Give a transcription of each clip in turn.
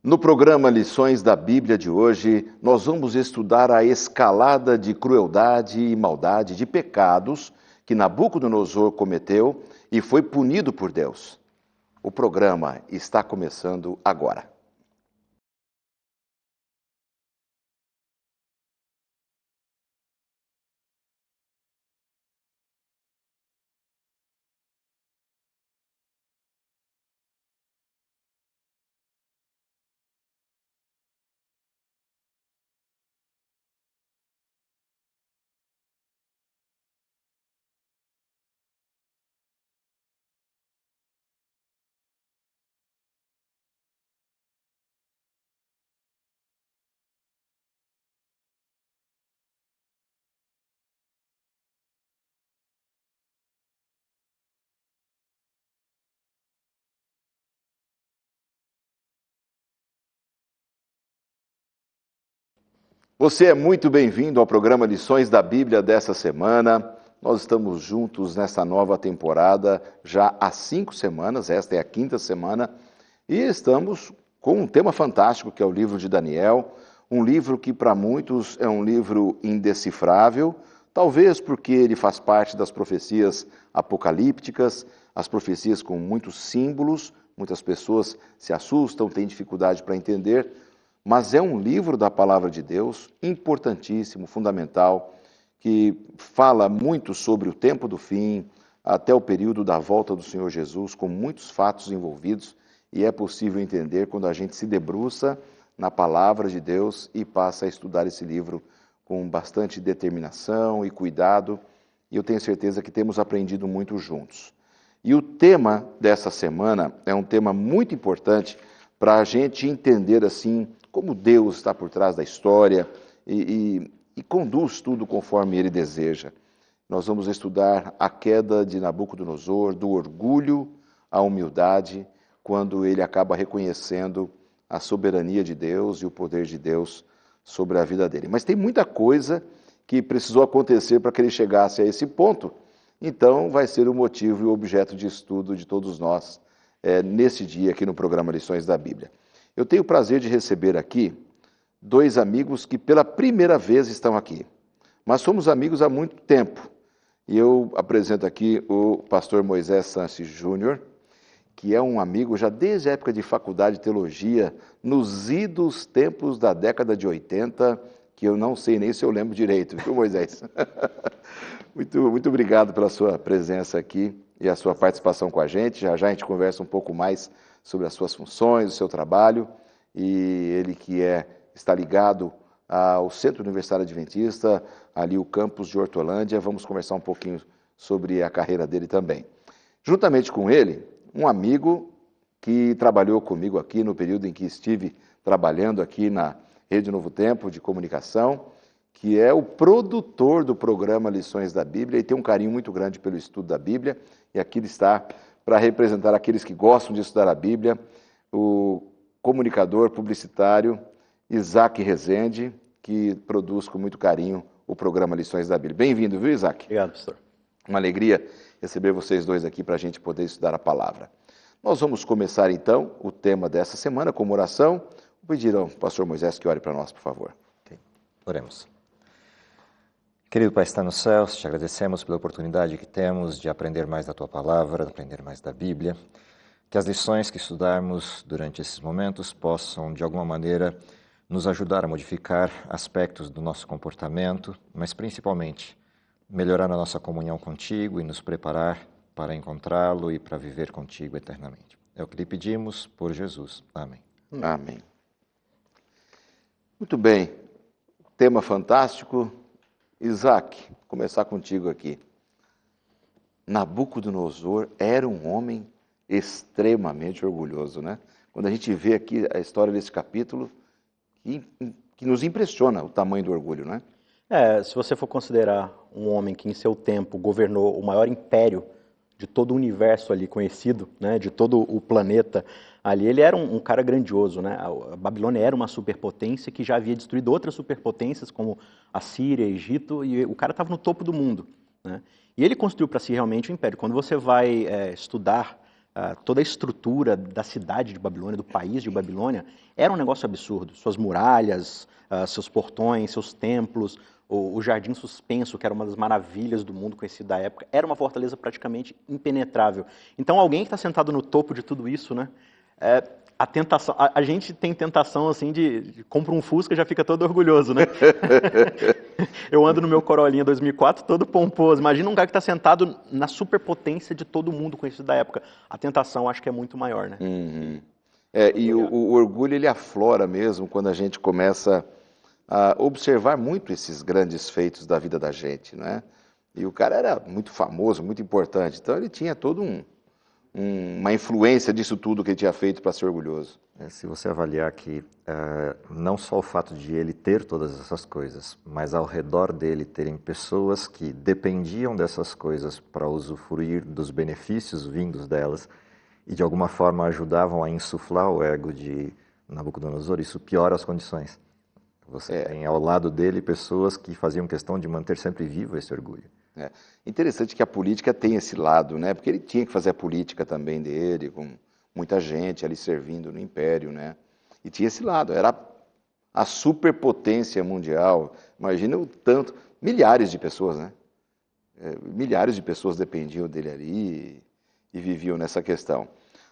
No programa Lições da Bíblia de hoje, nós vamos estudar a escalada de crueldade e maldade, de pecados que Nabucodonosor cometeu e foi punido por Deus. O programa está começando agora. Você é muito bem-vindo ao programa Lições da Bíblia dessa semana. Nós estamos juntos nessa nova temporada já há 5 semanas, esta é a 5ª semana, e estamos com um tema fantástico que é o livro de Daniel, um livro que para muitos é um livro indecifrável, talvez porque ele faz parte das profecias apocalípticas, as profecias com muitos símbolos, muitas pessoas se assustam, têm dificuldade para entender, mas é um livro da Palavra de Deus importantíssimo, fundamental, que fala muito sobre o tempo do fim, até o período da volta do Senhor Jesus, com muitos fatos envolvidos, e é possível entender quando a gente se debruça na Palavra de Deus e passa a estudar esse livro com bastante determinação e cuidado, e eu tenho certeza que temos aprendido muito juntos. E o tema dessa semana é um tema muito importante para a gente entender assim como Deus está por trás da história e conduz tudo conforme Ele deseja. Nós vamos estudar a queda de Nabucodonosor, do orgulho à humildade, quando ele acaba reconhecendo a soberania de Deus e o poder de Deus sobre a vida dele. Mas tem muita coisa que precisou acontecer para que ele chegasse a esse ponto, então vai ser o motivo e o objeto de estudo de todos nós nesse dia aqui no programa Lições da Bíblia. Eu tenho o prazer de receber aqui 2 amigos que pela primeira vez estão aqui, mas somos amigos há muito tempo. E eu apresento aqui o pastor Moisés Sanches Júnior, que é um amigo já desde a época de faculdade de teologia, nos idos tempos da década de 80, que eu não sei nem se eu lembro direito, viu, Moisés? Muito obrigado pela sua presença aqui e a sua participação com a gente. Já já a gente conversa um pouco mais sobre as suas funções, o seu trabalho, e ele que está ligado ao Centro Universitário Adventista, ali o campus de Hortolândia. Vamos conversar um pouquinho sobre a carreira dele também. Juntamente com ele, um amigo que trabalhou comigo aqui no período em que estive trabalhando aqui na Rede Novo Tempo de Comunicação, que é o produtor do programa Lições da Bíblia e tem um carinho muito grande pelo estudo da Bíblia, e aqui ele está para representar aqueles que gostam de estudar a Bíblia, o comunicador publicitário Isaac Rezende, que produz com muito carinho o programa Lições da Bíblia. Bem-vindo, viu, Isaac? Obrigado, pastor. Uma alegria receber vocês dois aqui para a gente poder estudar a palavra. Nós vamos começar, então, o tema dessa semana como oração. Vou pedir ao pastor Moisés que ore para nós, por favor. Okay. Oremos. Querido Pai, está nos céus, te agradecemos pela oportunidade que temos de aprender mais da Tua Palavra, de aprender mais da Bíblia, que as lições que estudarmos durante esses momentos possam, de alguma maneira, nos ajudar a modificar aspectos do nosso comportamento, mas principalmente melhorar a nossa comunhão contigo e nos preparar para encontrá-lo e para viver contigo eternamente. É o que lhe pedimos por Jesus. Amém. Amém. Muito bem, tema fantástico. Isaac, vou começar contigo aqui. Nabucodonosor era um homem extremamente orgulhoso, né? Quando a gente vê aqui a história desse capítulo, que nos impressiona o tamanho do orgulho, né? Se você for considerar um homem que em seu tempo governou o maior império de todo o universo ali conhecido, né, de todo o planeta ali, ele era um cara grandioso, né? A Babilônia era uma superpotência que já havia destruído outras superpotências como a Síria, Egito, e o cara estava no topo do mundo, né? E ele construiu para si realmente um império. Quando você vai estudar toda a estrutura da cidade de Babilônia, do país de Babilônia, era um negócio absurdo. Suas muralhas, seus portões, seus templos, o Jardim Suspenso, que era uma das maravilhas do mundo conhecido da época, era uma fortaleza praticamente impenetrável. Então, alguém que está sentado no topo de tudo isso, né, a tentação, a gente tem tentação assim de compra um Fusca e já fica todo orgulhoso, né? Eu ando no meu Corolinha 2004 todo pomposo. Imagina um cara que está sentado na superpotência de todo mundo conhecido da época. A tentação acho que é muito maior, né? Uhum. E o orgulho ele aflora mesmo quando a gente começa a observar muito esses grandes feitos da vida da gente, né? E o cara era muito famoso, muito importante, então ele tinha todo uma influência disso tudo que ele tinha feito para ser orgulhoso. Se você avaliar que não só o fato de ele ter todas essas coisas, mas ao redor dele terem pessoas que dependiam dessas coisas para usufruir dos benefícios vindos delas e de alguma forma ajudavam a insuflar o ego de Nabucodonosor, isso piora as condições. Você tem ao lado dele pessoas que faziam questão de manter sempre vivo esse orgulho. Interessante que a política tem esse lado, né? Porque ele tinha que fazer a política também dele, com muita gente ali servindo no império, né? E tinha esse lado, era a superpotência mundial. Imagina o tanto, milhares de pessoas, né? Milhares de pessoas dependiam dele ali e viviam nessa questão.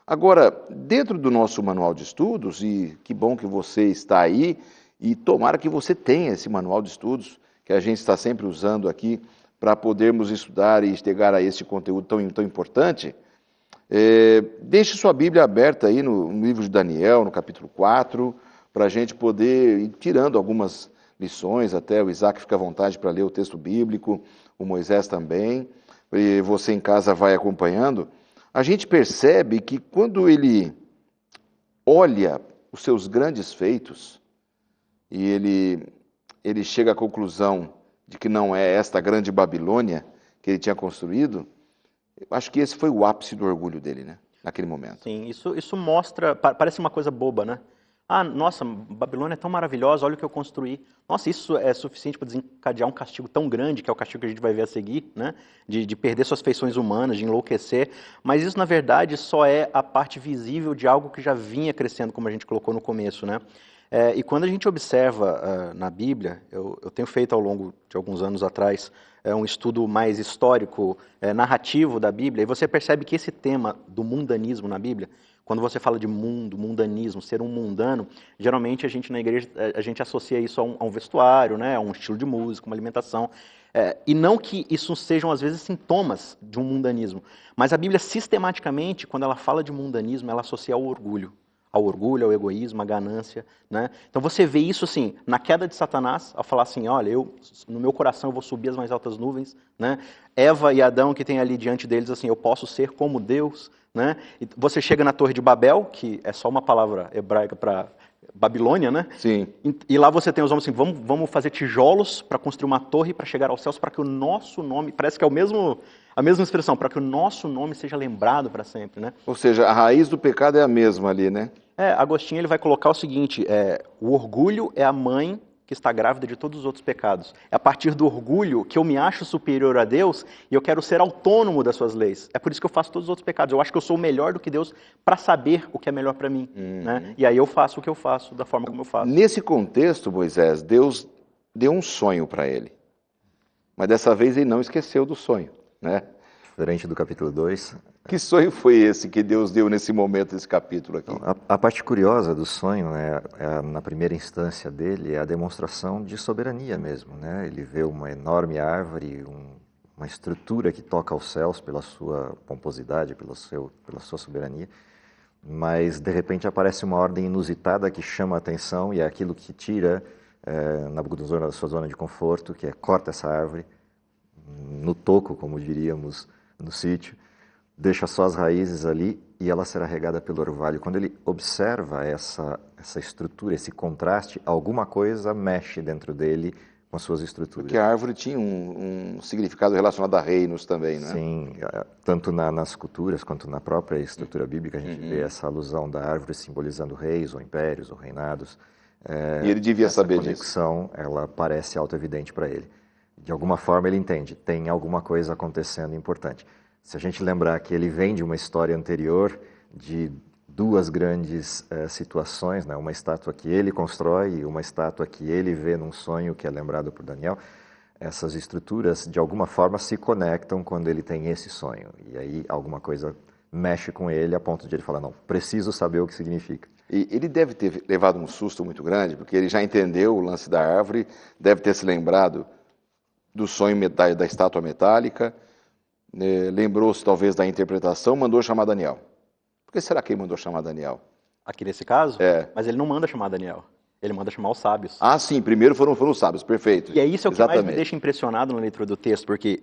Agora, dentro do nosso manual de estudos, e que bom que você está aí, e tomara que você tenha esse manual de estudos, que a gente está sempre usando aqui, para podermos estudar e chegar a esse conteúdo tão importante, deixe sua Bíblia aberta aí no livro de Daniel, no capítulo 4, para a gente poder ir tirando algumas lições, até o Isaac fica à vontade para ler o texto bíblico, o Moisés também, e você em casa vai acompanhando. A gente percebe que quando ele olha os seus grandes feitos, e ele chega à conclusão de que não é esta grande Babilônia que ele tinha construído, eu acho que esse foi o ápice do orgulho dele, né? Naquele momento. Sim, isso mostra, parece uma coisa boba, né? Ah, nossa, Babilônia é tão maravilhosa, olha o que eu construí. Nossa, isso é suficiente para desencadear um castigo tão grande, que é o castigo que a gente vai ver a seguir, né? De perder suas feições humanas, de enlouquecer. Mas isso, na verdade, só é a parte visível de algo que já vinha crescendo, como a gente colocou no começo, né? E quando a gente observa na Bíblia, eu tenho feito ao longo de alguns anos atrás um estudo mais histórico, narrativo da Bíblia, e você percebe que esse tema do mundanismo na Bíblia, quando você fala de mundo, mundanismo, ser um mundano, geralmente a gente na igreja a gente associa isso a um vestuário, né, a um estilo de música, uma alimentação, e não que isso sejam às vezes sintomas de um mundanismo, mas a Bíblia sistematicamente, quando ela fala de mundanismo, ela associa ao orgulho, ao egoísmo, à ganância, né? Então você vê isso assim, na queda de Satanás, ao falar assim, olha, no meu coração eu vou subir as mais altas nuvens, né? Eva e Adão que tem ali diante deles, assim, eu posso ser como Deus, né? E você chega na Torre de Babel, que é só uma palavra hebraica para Babilônia, né? Sim. E lá você tem os homens assim, vamos fazer tijolos para construir uma torre para chegar aos céus, para que o nosso nome, parece que é a mesma expressão, para que o nosso nome seja lembrado para sempre, né? Ou seja, a raiz do pecado é a mesma ali, né? Agostinho ele vai colocar o seguinte, o orgulho é a mãe que está grávida de todos os outros pecados. É a partir do orgulho que eu me acho superior a Deus e eu quero ser autônomo das suas leis. É por isso que eu faço todos os outros pecados. Eu acho que eu sou melhor do que Deus para saber o que é melhor para mim. Né? E aí eu faço o que eu faço, da forma como eu faço. Nesse contexto, Moisés, Deus deu um sonho para ele. Mas dessa vez ele não esqueceu do sonho, né? Diferente do capítulo 2. Que sonho foi esse que Deus deu nesse momento, nesse capítulo aqui? Então, a parte curiosa do sonho, né, na primeira instância dele, é a demonstração de soberania mesmo. Né? Ele vê uma enorme árvore, uma estrutura que toca aos céus pela sua pomposidade, pela sua soberania, mas de repente aparece uma ordem inusitada que chama a atenção e é aquilo que tira Nabucodonosor da sua zona de conforto, que é corta essa árvore, no toco, como diríamos no sítio, deixa só as raízes ali e ela será regada pelo orvalho. Quando ele observa essa estrutura, esse contraste, alguma coisa mexe dentro dele com as suas estruturas. Porque a árvore tinha um significado relacionado a reinos também, né? Sim, tanto nas culturas quanto na própria estrutura bíblica a gente vê essa alusão da árvore simbolizando reis ou impérios ou reinados. E ele devia saber disso. Essa conexão, ela parece auto-evidente para ele. De alguma forma ele entende, tem alguma coisa acontecendo importante. Se a gente lembrar que ele vem de uma história anterior de duas grandes situações, né? Uma estátua que ele constrói e uma estátua que ele vê num sonho, que é lembrado por Daniel, essas estruturas, de alguma forma, se conectam quando ele tem esse sonho. E aí alguma coisa mexe com ele a ponto de ele falar, não, preciso saber o que significa. E ele deve ter levado um susto muito grande, porque ele já entendeu o lance da árvore, deve ter se lembrado do sonho da estátua metálica, lembrou-se talvez da interpretação, mandou chamar Daniel. Por que será que ele mandou chamar Daniel? Aqui nesse caso, É. mas ele não manda chamar Daniel, ele manda chamar os sábios. Ah, sim, primeiro foram os sábios, perfeito. E é isso que mais me Exatamente. deixa impressionado na leitura do texto, porque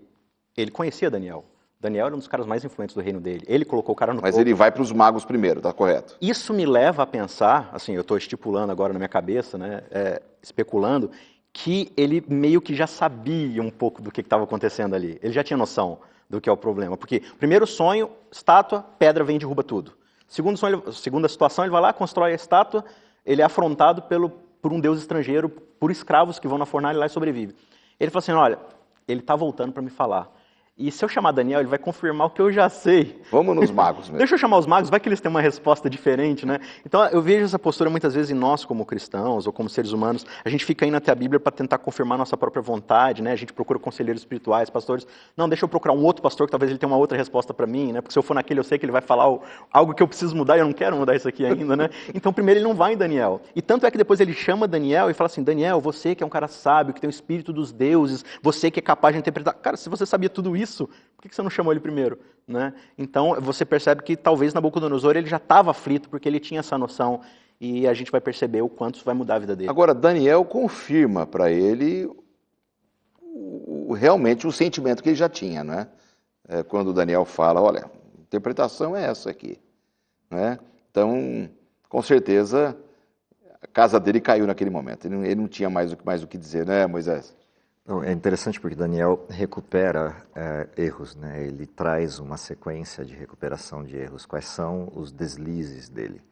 ele conhecia Daniel. Daniel era um dos caras mais influentes do reino dele. Ele colocou o cara no Mas topo. ele vai para os magos primeiro, tá correto? Isso me leva a pensar, assim, eu estou estipulando agora na minha cabeça, né, especulando, que ele meio que já sabia um pouco do que estava acontecendo ali. Ele já tinha noção do que é o problema. Porque, primeiro sonho, estátua, pedra vem e derruba tudo. Segundo sonho, segunda situação, ele vai lá, constrói a estátua, ele é afrontado por um deus estrangeiro, por escravos que vão na fornalha lá e sobrevive. Ele fala assim, olha, ele está voltando para me falar. E se eu chamar Daniel, ele vai confirmar o que eu já sei. Vamos nos magos mesmo. Deixa eu chamar os magos, vai que eles têm uma resposta diferente, né? Então, eu vejo essa postura muitas vezes em nós, como cristãos ou como seres humanos. A gente fica indo até a Bíblia para tentar confirmar nossa própria vontade, né? A gente procura conselheiros espirituais, pastores. Não, deixa eu procurar um outro pastor que talvez ele tenha uma outra resposta para mim, né? Porque se eu for naquele, eu sei que ele vai falar algo que eu preciso mudar e eu não quero mudar isso aqui ainda, né? Então, primeiro ele não vai em Daniel. E tanto é que depois ele chama Daniel e fala assim, Daniel, você que é um cara sábio, que tem o espírito dos deuses, você que é capaz de interpretar. Cara, se você sabia tudo isso, por que você não chamou ele primeiro? Né? Então, você percebe que talvez Nabucodonosor ele já estava aflito porque ele tinha essa noção e a gente vai perceber o quanto isso vai mudar a vida dele. Agora, Daniel confirma para ele realmente o sentimento que ele já tinha, né? Quando Daniel fala, olha, a interpretação é essa aqui. Né? Então, com certeza, a casa dele caiu naquele momento. Ele não tinha mais o que dizer, né, Moisés? É interessante porque Daniel recupera erros, né? Ele traz uma sequência de recuperação de erros. Quais são os deslizes dele?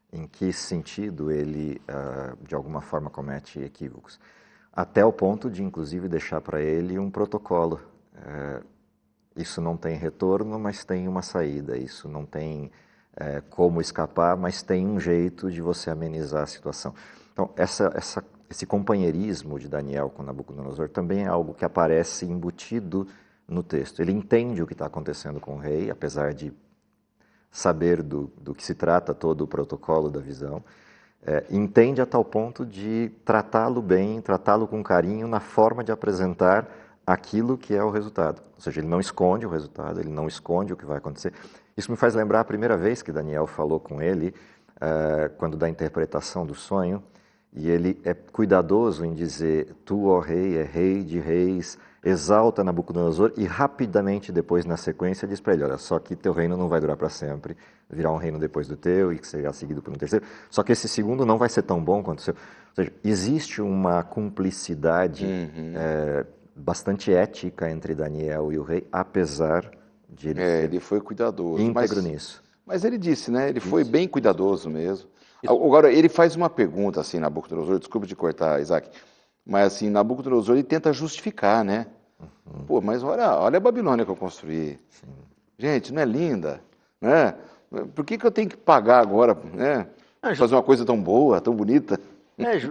Em que sentido ele, de alguma forma, comete equívocos? Até o ponto de, inclusive, deixar para ele um protocolo. Isso não tem retorno, mas tem uma saída. Isso não tem como escapar, mas tem um jeito de você amenizar a situação. Então, esse companheirismo de Daniel com Nabucodonosor também é algo que aparece embutido no texto. Ele entende o que está acontecendo com o rei, apesar de saber do que se trata todo o protocolo da visão, entende a tal ponto de tratá-lo bem, tratá-lo com carinho na forma de apresentar aquilo que é o resultado. Ou seja, ele não esconde o resultado, ele não esconde o que vai acontecer. Isso me faz lembrar a primeira vez que Daniel falou com ele, quando da interpretação do sonho, e ele é cuidadoso em dizer, tu, ó rei, é rei de reis, exalta Nabucodonosor, e rapidamente depois, na sequência, diz para ele, olha, só que teu reino não vai durar para sempre, virá um reino depois do teu, e que será seguido por um terceiro, só que esse segundo não vai ser tão bom quanto o seu. Ou seja, existe uma cumplicidade bastante ética entre Daniel e o rei, apesar de ele ser Ele foi cuidadoso. íntegro nisso. Mas ele disse, né? Ele foi bem cuidadoso mesmo. Agora, ele faz uma pergunta, assim, Nabucodonosor, desculpa te cortar, Isaac, mas, assim, Nabucodonosor, ele tenta justificar, né? Pô, mas olha a Babilônia que eu construí. Sim. Gente, não é linda? Né? Por que eu tenho que pagar agora, né? Fazer uma coisa tão boa, tão bonita?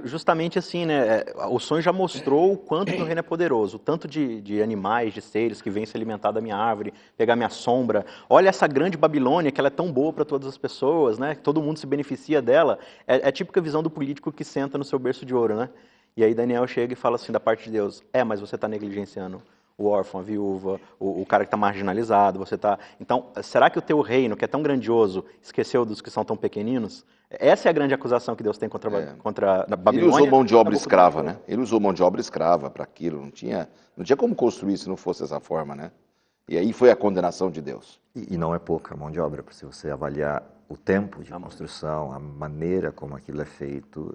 Justamente assim, né? O sonho já mostrou o quanto que o reino é poderoso, o tanto de animais, de seres que vêm se alimentar da minha árvore, pegar minha sombra. Olha essa grande Babilônia, que ela é tão boa para todas as pessoas, né? Que todo mundo se beneficia dela. É a típica visão do político que senta no seu berço de ouro, né? E aí Daniel chega e fala assim da parte de Deus, mas você está negligenciando o órfão, a viúva, o cara que está marginalizado, você está... Então, será que o teu reino, que é tão grandioso, esqueceu dos que são tão pequeninos? Essa é a grande acusação que Deus tem contra a Babilônia. Ele usou mão de obra escrava, né? Ele usou mão de obra escrava para aquilo, não tinha como construir se não fosse dessa forma, né? E aí foi a condenação de Deus. E não é pouca mão de obra, se você avaliar o tempo de construção, a maneira como aquilo é feito,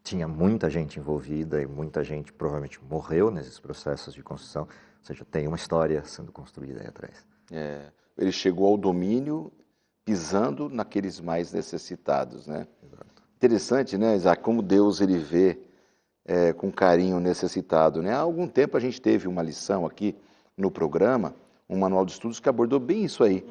tinha muita gente envolvida e muita gente provavelmente morreu nesses processos de construção, ou seja, tem uma história sendo construída aí atrás. Ele chegou ao domínio pisando naqueles mais necessitados, né? Exato. Interessante, né, Isaac, como Deus ele vê com carinho o necessitado, né? Há algum tempo a gente teve uma lição aqui no programa, um manual de estudos que abordou bem isso aí.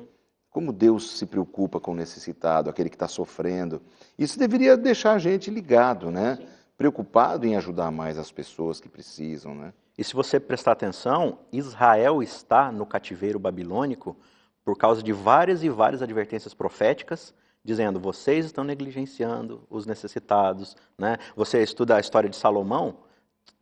Como Deus se preocupa com o necessitado, aquele que está sofrendo. Isso deveria deixar a gente ligado, né? Preocupado em ajudar mais as pessoas que precisam, né? E se você prestar atenção, Israel está no cativeiro babilônico por causa de várias e várias advertências proféticas, dizendo, vocês estão negligenciando os necessitados, né? Você estuda a história de Salomão,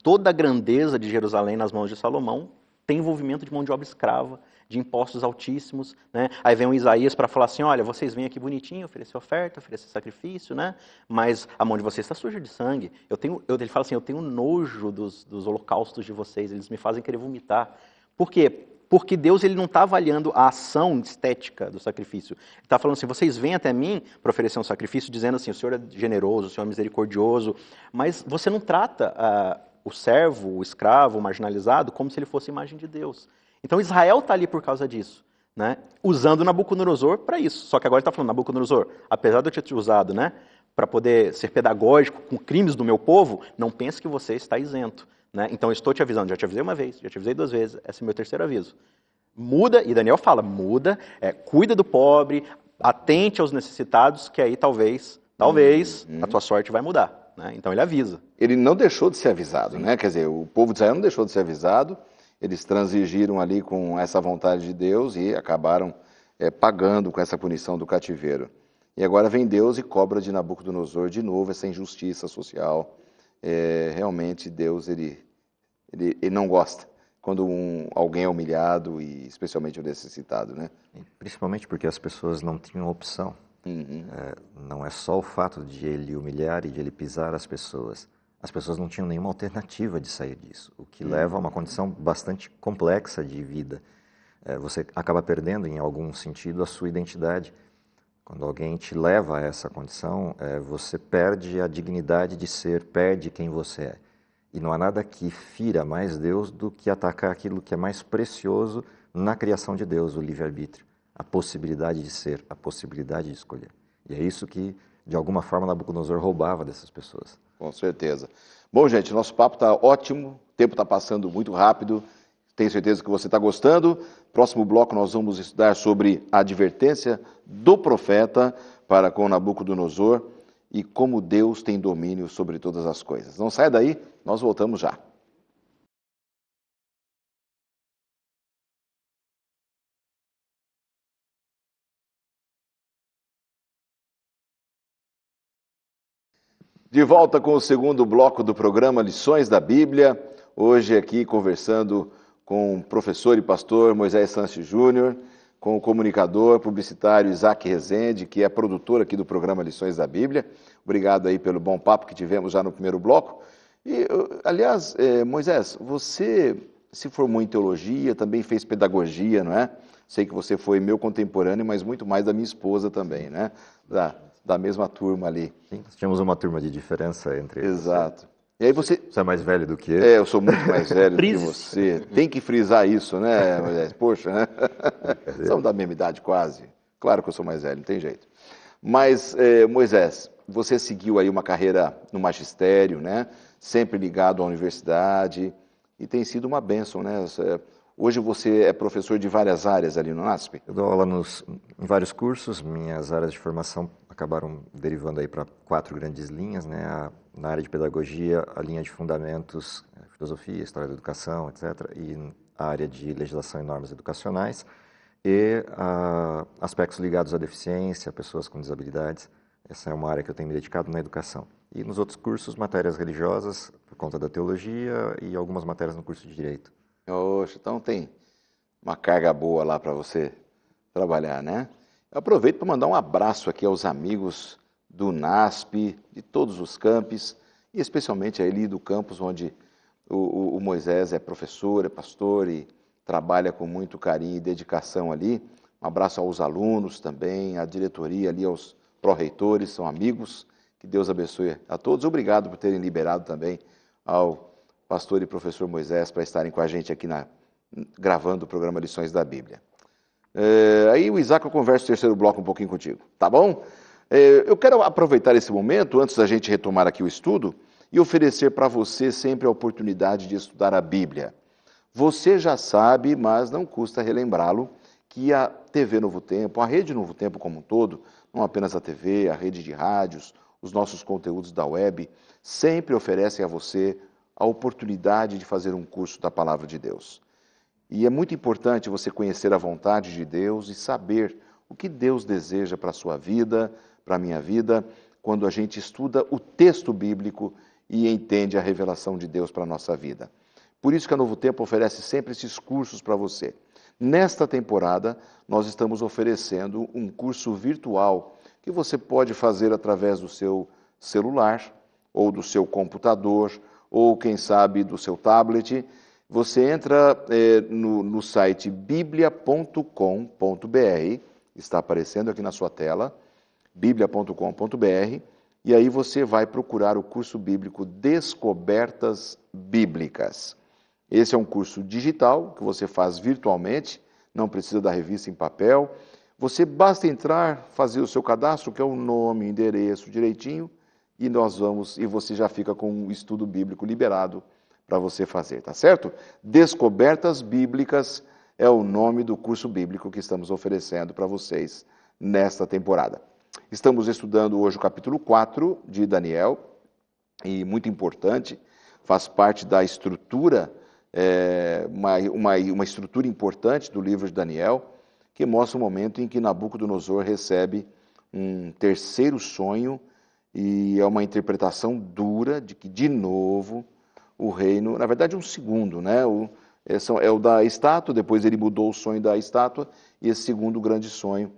toda a grandeza de Jerusalém nas mãos de Salomão tem envolvimento de mão de obra escrava, de impostos altíssimos, né? Aí vem um Isaías para falar assim, olha, vocês vêm aqui bonitinho, oferecer oferta, oferecer sacrifício, né? Mas a mão de vocês está suja de sangue. Ele fala assim, eu tenho nojo dos holocaustos de vocês, eles me fazem querer vomitar. Por quê? Porque Deus ele não está avaliando a ação estética do sacrifício. Ele está falando assim, vocês vêm até mim para oferecer um sacrifício, dizendo assim, o Senhor é generoso, o Senhor é misericordioso, mas você não trata o servo, o escravo, o marginalizado, como se ele fosse a imagem de Deus. Então Israel está ali por causa disso, né? Usando Nabucodonosor para isso. Só que agora ele está falando, Nabucodonosor, apesar de eu ter te usado, né, para poder ser pedagógico com crimes do meu povo, não pense que você está isento, né? Então eu estou te avisando, já te avisei uma vez, já te avisei 2 vezes, esse é o meu 3º aviso. Muda, e Daniel fala, muda, cuida do pobre, atente aos necessitados, que aí talvez a tua sorte vai mudar, né? Então ele avisa. Ele não deixou de ser avisado, né? Quer dizer, o povo de Israel não deixou de ser avisado, eles transigiram ali com essa vontade de Deus e acabaram pagando com essa punição do cativeiro. E agora vem Deus e cobra de Nabucodonosor de novo essa injustiça social. Realmente Deus ele não gosta quando alguém é humilhado e especialmente o necessitado, né? Principalmente porque as pessoas não tinham opção. Não é só o fato de ele humilhar e de ele pisar as pessoas não tinham nenhuma alternativa de sair disso, o que leva a uma condição bastante complexa de vida. Você acaba perdendo, em algum sentido, a sua identidade. Quando alguém te leva a essa condição, você perde a dignidade de ser, perde quem você é. E não há nada que fira mais Deus do que atacar aquilo que é mais precioso na criação de Deus, o livre-arbítrio, a possibilidade de ser, a possibilidade de escolher. E é isso que, de alguma forma, Nabucodonosor roubava dessas pessoas. Com certeza. Bom, gente, nosso papo está ótimo, o tempo está passando muito rápido, tenho certeza que você está gostando. Próximo bloco nós vamos estudar sobre a advertência do profeta para com Nabucodonosor e como Deus tem domínio sobre todas as coisas. Não saia daí, nós voltamos já. De volta com o segundo bloco do programa Lições da Bíblia, hoje aqui conversando com o professor e pastor Moisés Sanches Júnior, com o comunicador publicitário Isaac Rezende, que é produtor aqui do programa Lições da Bíblia. Obrigado aí pelo bom papo que tivemos já no primeiro bloco. E, aliás, Moisés, você se formou em teologia, também fez pedagogia, não é? Sei que você foi meu contemporâneo, mas muito mais da minha esposa também, né? Da mesma turma ali. Sim, nós tínhamos uma turma de diferença entre... Exato. E aí você é mais velho do que eu? Eu sou muito mais velho do que você. Tem que frisar isso, né, Moisés? Poxa, né? Somos da mesma idade quase. Claro que eu sou mais velho, não tem jeito. Mas, Moisés, você seguiu aí uma carreira no magistério, né? Sempre ligado à universidade e tem sido uma bênção, né? Hoje você é professor de várias áreas ali no NASP? Eu dou aula em vários cursos, minhas áreas de formação acabaram derivando aí para 4 grandes linhas, né? Na área de pedagogia, a linha de fundamentos, filosofia, história da educação, etc. E a área de legislação e normas educacionais e aspectos ligados à deficiência, pessoas com desabilidades. Essa é uma área que eu tenho me dedicado na educação. E nos outros cursos, matérias religiosas, por conta da teologia e algumas matérias no curso de Direito. Oxe, então tem uma carga boa lá para você trabalhar, né? Eu aproveito para mandar um abraço aqui aos amigos do NASP, de todos os campos, e especialmente ali do campus onde o Moisés é professor, é pastor e trabalha com muito carinho e dedicação ali. Um abraço aos alunos também, à diretoria ali, aos pró-reitores, são amigos. Que Deus abençoe a todos. Obrigado por terem liberado também ao pastor e professor Moisés para estarem com a gente aqui gravando o programa Lições da Bíblia. Aí o Isaac, eu converso no 3º bloco um pouquinho contigo, tá bom? Eu quero aproveitar esse momento, antes da gente retomar aqui o estudo, e oferecer para você sempre a oportunidade de estudar a Bíblia. Você já sabe, mas não custa relembrá-lo, que a TV Novo Tempo, a Rede Novo Tempo como um todo, não apenas a TV, a rede de rádios, os nossos conteúdos da web, sempre oferecem a você a oportunidade de fazer um curso da Palavra de Deus. E é muito importante você conhecer a vontade de Deus e saber o que Deus deseja para a sua vida, para a minha vida, quando a gente estuda o texto bíblico e entende a revelação de Deus para a nossa vida. Por isso que a Novo Tempo oferece sempre esses cursos para você. Nesta temporada, nós estamos oferecendo um curso virtual que você pode fazer através do seu celular, ou do seu computador, ou quem sabe do seu tablet. Você entra no site biblia.com.br, está aparecendo aqui na sua tela, biblia.com.br, e aí você vai procurar o curso bíblico Descobertas Bíblicas. Esse é um curso digital que você faz virtualmente, não precisa da revista em papel. Você basta entrar, fazer o seu cadastro, que é o nome, endereço direitinho, e você já fica com um estudo bíblico liberado para você fazer, tá certo? Descobertas Bíblicas é o nome do curso bíblico que estamos oferecendo para vocês nesta temporada. Estamos estudando hoje o capítulo 4 de Daniel, e muito importante, faz parte da estrutura, uma estrutura importante do livro de Daniel, que mostra o momento em que Nabucodonosor recebe um terceiro sonho, e é uma interpretação dura de que, de novo, o reino, na verdade um segundo, né? É o da estátua, depois ele mudou o sonho da estátua, e esse segundo grande sonho,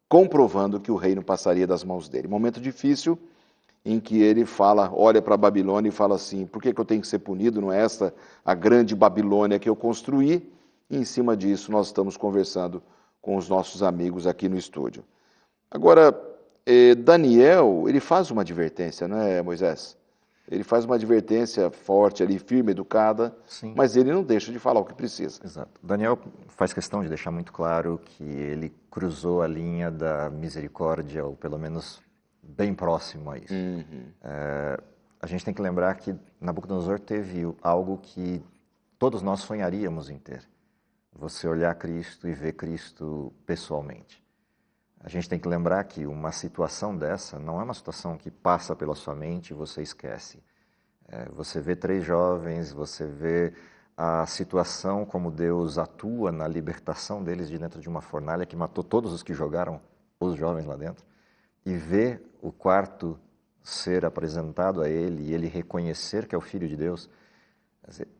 comprovando que o reino passaria das mãos dele. Momento difícil em que ele olha para a Babilônia e fala assim, por que eu tenho que ser punido? Não é esta a grande Babilônia que eu construí? E em cima disso nós estamos conversando com os nossos amigos aqui no estúdio. Agora, Daniel, ele faz uma advertência, não é, Moisés? Ele faz uma advertência forte ali, firme, educada, sim, mas ele não deixa de falar o que precisa. Exato. Daniel faz questão de deixar muito claro que ele cruzou a linha da misericórdia, ou pelo menos bem próximo a isso. Uhum. A gente tem que lembrar que Nabucodonosor teve algo que todos nós sonharíamos em ter. Você olhar Cristo e ver Cristo pessoalmente. A gente tem que lembrar que uma situação dessa não é uma situação que passa pela sua mente e você esquece. Você vê 3 jovens, você vê a situação como Deus atua na libertação deles de dentro de uma fornalha que matou todos os que jogaram os jovens lá dentro, e vê o quarto ser apresentado a ele e ele reconhecer que é o Filho de Deus.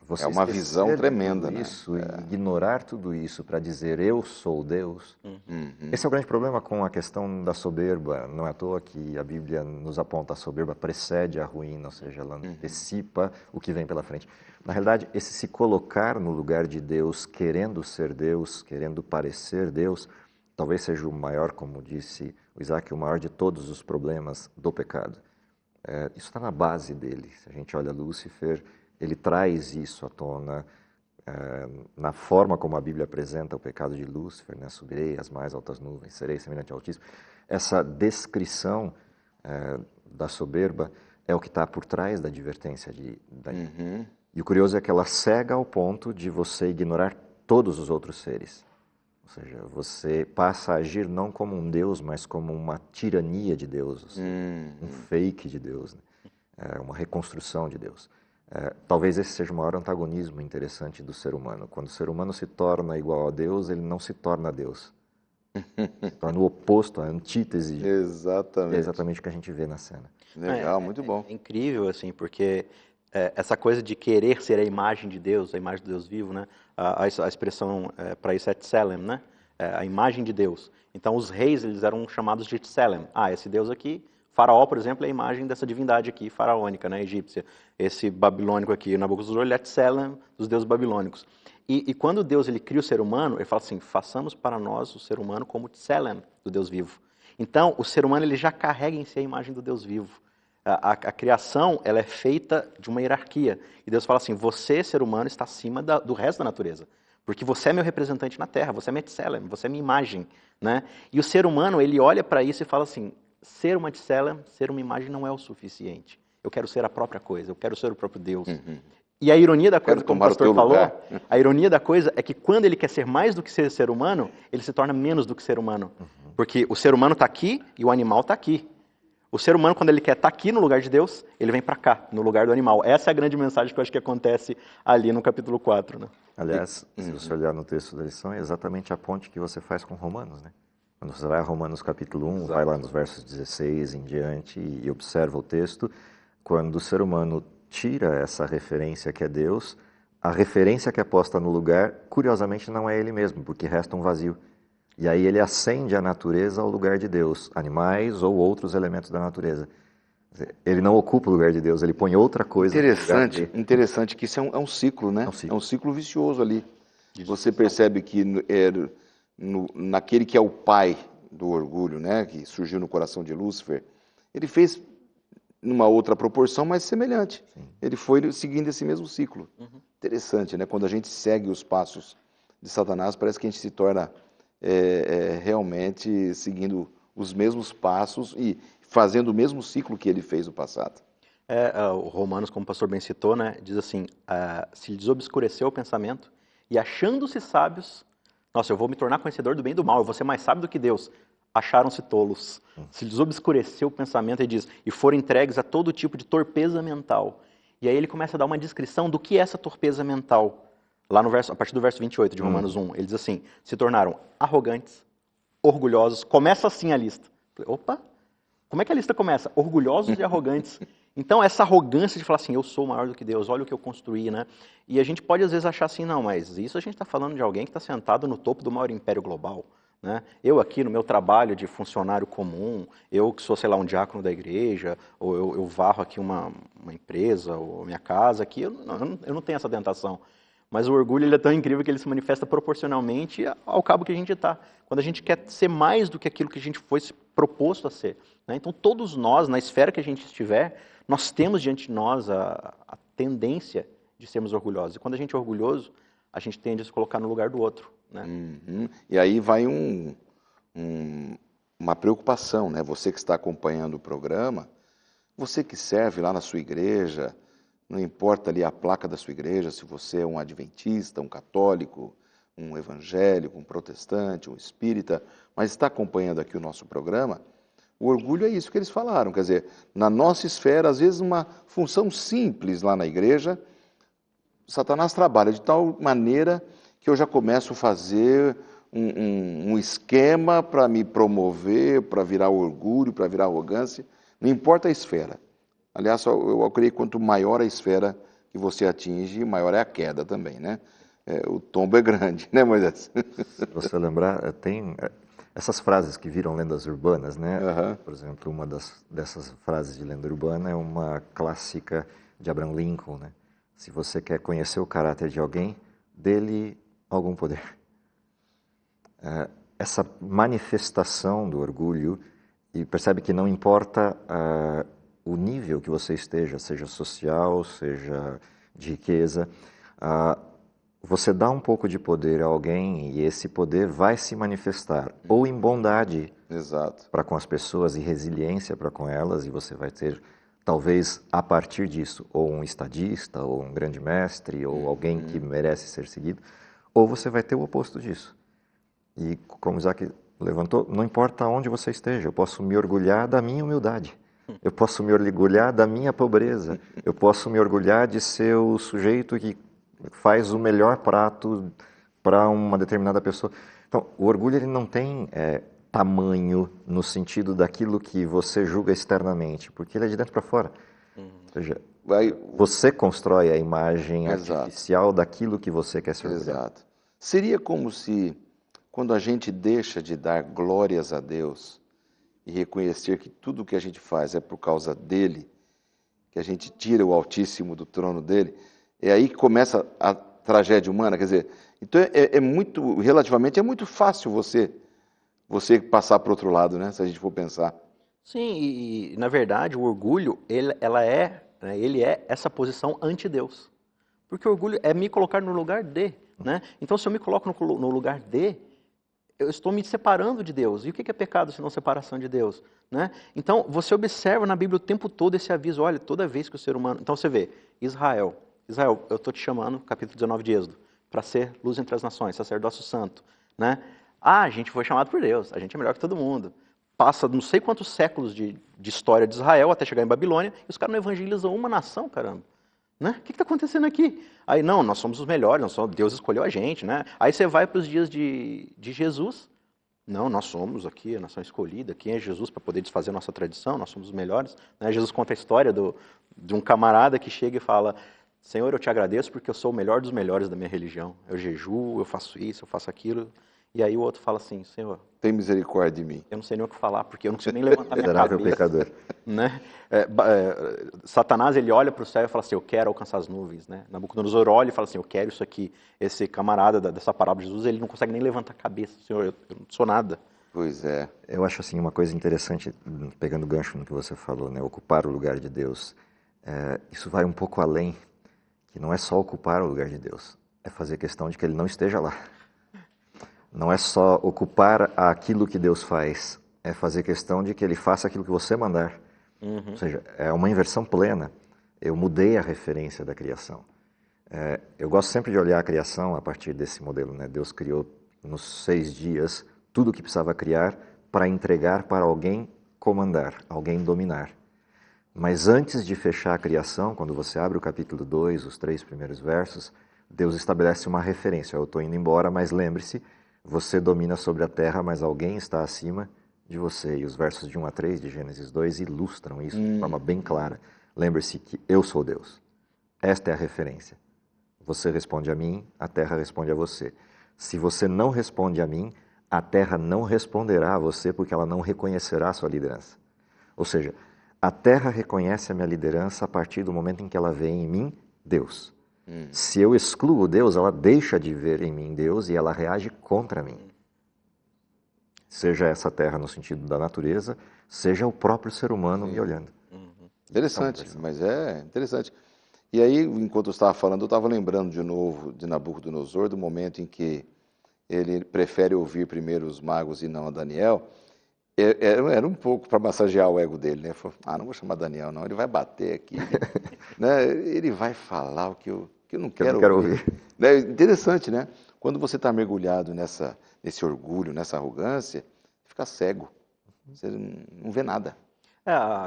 Você é uma visão tremenda, isso, né? E ignorar tudo isso para dizer eu sou Deus. Uhum. Esse é o grande problema com a questão da soberba. Não é à toa que a Bíblia nos aponta a soberba precede a ruína, ou seja, ela antecipa o que vem pela frente. Na realidade, esse se colocar no lugar de Deus, querendo ser Deus, querendo parecer Deus, talvez seja o maior, como disse o Isaac, o maior de todos os problemas do pecado. Isso está na base dele. Se a gente olha Lúcifer, ele traz isso à tona na forma como a Bíblia apresenta o pecado de Lúcifer, né? Subirei às mais altas nuvens, serei semelhante ao Altíssimo. Essa descrição da soberba é o que está por trás da advertência de Daniel. E o curioso é que ela cega ao ponto de você ignorar todos os outros seres. Ou seja, você passa a agir não como um Deus, mas como uma tirania de Deus, um fake de Deus, né? Uma reconstrução de Deus. Talvez esse seja o maior antagonismo interessante do ser humano. Quando o ser humano se torna igual a Deus, ele não se torna Deus. Se torna o oposto, a antítese. Exatamente. É exatamente o que a gente vê na cena. Legal, muito bom. É incrível, assim, porque essa coisa de querer ser a imagem de Deus, a imagem do Deus vivo, né? A expressão para isso é Tselem, né? A imagem de Deus. Então, os reis, eles eram chamados de Tselem. Esse Deus aqui... Faraó, por exemplo, é a imagem dessa divindade aqui, faraônica, né, egípcia. Esse babilônico aqui, Nabucodonosor, ele é Tselem dos deuses babilônicos. E quando Deus ele cria o ser humano, ele fala assim, façamos para nós o ser humano como Tselem do Deus vivo. Então, o ser humano ele já carrega em si a imagem do Deus vivo. A criação ela é feita de uma hierarquia. E Deus fala assim, você, ser humano, está acima do resto da natureza. Porque você é meu representante na Terra, você é minha Tselem, você é minha imagem. Né? E o ser humano, ele olha para isso e fala assim, ser uma Tselem, ser uma imagem não é o suficiente. Eu quero ser a própria coisa, eu quero ser o próprio Deus. E a ironia da coisa, Quero como o tomar o pastor teu falou, lugar. a ironia da coisa é que quando ele quer ser mais do que ser humano, ele se torna menos do que ser humano. Porque o ser humano está aqui e o animal está aqui. O ser humano, quando ele quer estar aqui no lugar de Deus, ele vem para cá, no lugar do animal. Essa é a grande mensagem que eu acho que acontece ali no capítulo 4. Né? Aliás, se você olhar no texto da lição, é exatamente a ponte que você faz com Romanos, né? Quando você vai a Romanos capítulo 1, Exato. vai lá nos versos 16 em diante e observa o texto, quando o ser humano tira essa referência que é Deus, a referência que é posta no lugar, curiosamente, não é ele mesmo, porque resta um vazio. E aí ele acende a natureza ao lugar de Deus, animais ou outros elementos da natureza. Ele não ocupa o lugar de Deus, ele põe outra coisa no lugar dele. Interessante que isso é um ciclo, né? É um ciclo. É um ciclo vicioso ali. Você percebe que naquele que é o pai do orgulho, né, que surgiu no coração de Lúcifer, ele fez numa outra proporção, mas semelhante. Sim. Ele foi seguindo esse mesmo ciclo. Interessante, né? Quando a gente segue os passos de Satanás, parece que a gente se torna realmente seguindo os mesmos passos e fazendo o mesmo ciclo que ele fez no passado. O Romanos, como o pastor bem citou, né, diz assim, se lhes obscureceu o pensamento e achando-se sábios, nossa, eu vou me tornar conhecedor do bem e do mal, eu vou ser mais sábio do que Deus. Acharam-se tolos. Se lhes obscureceu o pensamento, ele diz, e foram entregues a todo tipo de torpeza mental. E aí ele começa a dar uma descrição do que é essa torpeza mental. Lá no verso, a partir do verso 28 de Romanos 1, ele diz assim, se tornaram arrogantes, orgulhosos, começa assim a lista. Opa, como é que a lista começa? Orgulhosos e arrogantes. Então, essa arrogância de falar assim, eu sou maior do que Deus, olha o que eu construí, né? E a gente pode às vezes achar assim, não, mas isso a gente está falando de alguém que está sentado no topo do maior império global. Né? Eu aqui no meu trabalho de funcionário comum, eu que sou, sei lá, um diácono da igreja, ou eu varro aqui uma empresa, ou minha casa aqui, eu não tenho essa tentação. Mas o orgulho ele é tão incrível que ele se manifesta proporcionalmente ao cabo que a gente está. Quando a gente quer ser mais do que aquilo que a gente foi proposto a ser. Né? Então, todos nós, na esfera que a gente estiver, nós temos diante de nós a tendência de sermos orgulhosos. E quando a gente é orgulhoso, a gente tende a se colocar no lugar do outro. Né? E aí vai uma preocupação, né? Você que está acompanhando o programa, você que serve lá na sua igreja, não importa ali a placa da sua igreja, se você é um adventista, um católico, um evangélico, um protestante, um espírita, mas está acompanhando aqui o nosso programa, o orgulho é isso que eles falaram, quer dizer, na nossa esfera, às vezes uma função simples lá na igreja, Satanás trabalha de tal maneira que eu já começo a fazer um esquema para me promover, para virar orgulho, para virar arrogância, não importa a esfera. Aliás, eu creio que quanto maior a esfera que você atinge, maior é a queda também, né? O tombo é grande, né, Moisés? Se você lembrar, tem essas frases que viram lendas urbanas, né? Por exemplo, uma dessas frases de lenda urbana é uma clássica de Abraham Lincoln, né? Se você quer conhecer o caráter de alguém, dê-lhe algum poder. Essa manifestação do orgulho, e percebe que não importa o nível que você esteja, seja social, seja de riqueza, você dá um pouco de poder a alguém e esse poder vai se manifestar ou em bondade para com as pessoas e resiliência para com elas, e você vai ter, talvez, a partir disso, ou um estadista, ou um grande mestre, ou alguém que merece ser seguido, ou você vai ter o oposto disso. E como Isaac levantou, não importa onde você esteja, eu posso me orgulhar da minha humildade. Eu posso me orgulhar da minha pobreza. Eu posso me orgulhar de ser o sujeito que faz o melhor prato para uma determinada pessoa. Então, o orgulho ele não tem tamanho no sentido daquilo que você julga externamente, porque ele é de dentro para fora. Ou seja, você constrói a imagem artificial daquilo que você quer se orgulhar. Exato. Seria como se, quando a gente deixa de dar glórias a Deus e reconhecer que tudo o que a gente faz é por causa dele, que a gente tira o Altíssimo do trono dele, é aí que começa a tragédia humana, quer dizer, então relativamente é muito fácil você passar para o outro lado, né, se a gente for pensar. Sim, e na verdade o orgulho, ele é essa posição anti-Deus, porque o orgulho é me colocar no lugar de, né, então se eu me coloco no lugar de, eu estou me separando de Deus. E o que é pecado se não separação de Deus? Né? Então, você observa na Bíblia o tempo todo esse aviso. Olha, toda vez que o ser humano... Então, você vê, Israel, Israel, eu estou te chamando, capítulo 19 de Êxodo, para ser luz entre as nações, sacerdócio santo, né? Ah, a gente foi chamado por Deus, a gente é melhor que todo mundo. Passa não sei quantos séculos de história de Israel até chegar em Babilônia, e os caras não evangelizam uma nação, caramba. Né? O que está acontecendo aqui? Aí, não, nós somos os melhores, Deus escolheu a gente, né? Aí você vai para os dias de Jesus. Não, nós somos aqui a nação escolhida. Quem é Jesus para poder desfazer a nossa tradição? Nós somos os melhores. Né? Jesus conta a história de um camarada que chega e fala: Senhor, eu te agradeço porque eu sou o melhor dos melhores da minha religião. Eu jejuo, eu faço isso, eu faço aquilo. E aí o outro fala assim: Senhor, tem misericórdia de mim. Eu não sei nem o que falar, porque eu não consigo nem levantar minha Miserável cabeça. pecador. Né? Satanás, ele olha para o céu e fala assim: eu quero alcançar as nuvens. Né? Nabucodonosor olha e fala assim: eu quero isso aqui. Esse camarada dessa parábola de Jesus, ele não consegue nem levantar a cabeça. Senhor, eu não sou nada. Pois é. Eu acho assim uma coisa interessante, pegando o gancho no que você falou, né? Ocupar o lugar de Deus. Isso vai um pouco além, que não é só ocupar o lugar de Deus, é fazer questão de que Ele não esteja lá. Não é só ocupar aquilo que Deus faz, é fazer questão de que Ele faça aquilo que você mandar. Ou seja, é uma inversão plena. Eu mudei a referência da criação. Eu gosto sempre de olhar a criação a partir desse modelo, né? Deus criou nos 6 dias tudo o que precisava criar para entregar para alguém comandar, alguém dominar. Mas antes de fechar a criação, quando você abre o capítulo 2, os 3 primeiros versos, Deus estabelece uma referência. Eu estou indo embora, mas lembre-se, você domina sobre a terra, mas alguém está acima de você. E os versos de 1 a 3 de Gênesis 2 ilustram isso de forma bem clara. Lembre-se que eu sou Deus. Esta é a referência. Você responde a mim, a terra responde a você. Se você não responde a mim, a terra não responderá a você porque ela não reconhecerá a sua liderança. Ou seja, a terra reconhece a minha liderança a partir do momento em que ela vê em mim Deus. Se eu excluo Deus, ela deixa de ver em mim Deus e ela reage contra mim. Seja essa terra no sentido da natureza, seja o próprio ser humano me olhando. Interessante, mas é interessante. E aí, enquanto eu estava falando, eu estava lembrando de novo de Nabucodonosor, do momento em que ele prefere ouvir primeiro os magos e não a Daniel. Era um pouco para massagear o ego dele, né? Falou, não vou chamar Daniel, não, ele vai bater aqui, né? Ele vai falar o que eu não quero ouvir. Né? Interessante, né? Quando você está mergulhado nesse orgulho, nessa arrogância, fica cego, você não vê nada.